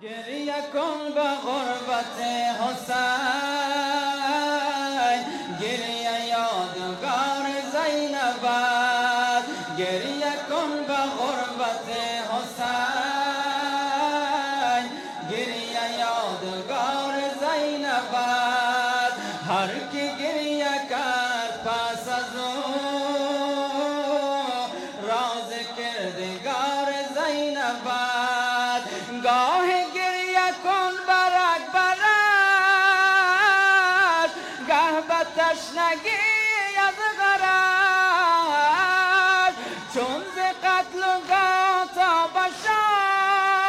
گریه کن به غربت حسین، گریه یادگار زینب است. گریه کن به غربت حسین، گریه یادگار زینب است. هر کی گریه کرد پس از او راز کردگار زینب است. گاه گریه کن برک برش، گه به تشنگی از غرش. چون ز قتل و تا به شام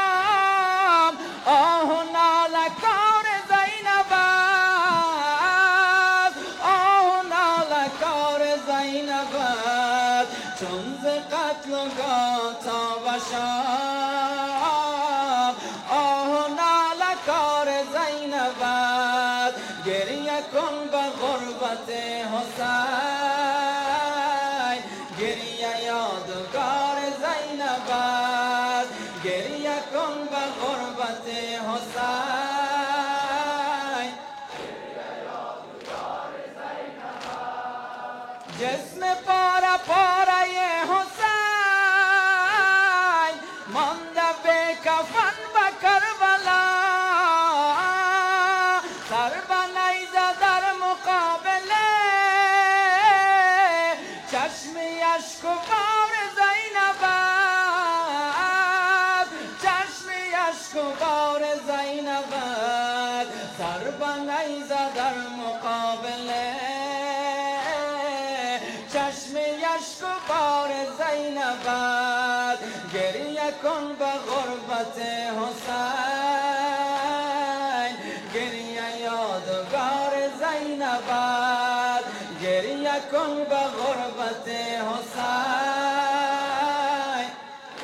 آه و ناله کار زینب است. آه و ناله کار زینب است. چون ز قتل و تا به شام آه و ناله کار زینب است. گریه کن به غربت حسین، گریه یادگار زینب است. گریه کن به غربت حسین، گریه یادگار زینب است. جسم پاره پاره حسین مانده به کفن به کربلا. سر به نیزه در مقابله چشم اشک و بار زینب است. چشم اشک و بار زینب است. سر به نیزه در مقابله چشم اشک و بار زینب است. گریه کن به غربت حسین، گریه یادگار زینب است. گریه کن به غربت حسین،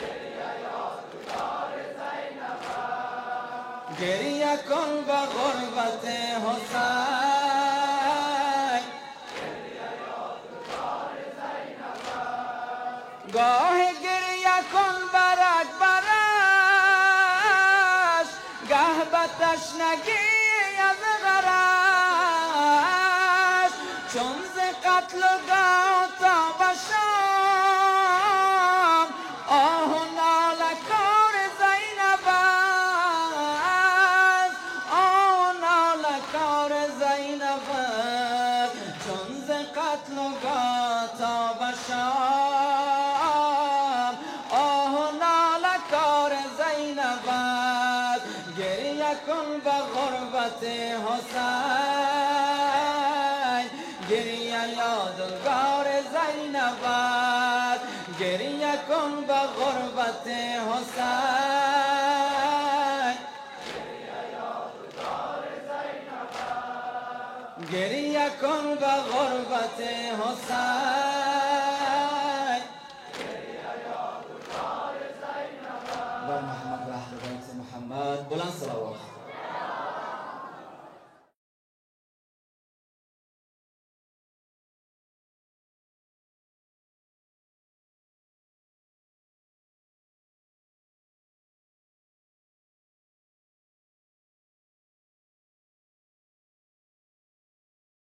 گریه یادگار زینب است. گریه کن به غربت حسین، گریه یادگار زینب است. گاه گریه کن برک برش، گه به تشنگی از غرش. چون ز قتل و تا به شام آه و ناله کار زینب است. آه و ناله کار زینب است. چون ز قتل و تا به شام آه و ناله کار زینب است. گریه کن به غربت حسین، گریه یادگار زینب است. گریه کن به غربت حسین، گریه یادگار زینب است. گریه کن به غربت حسین.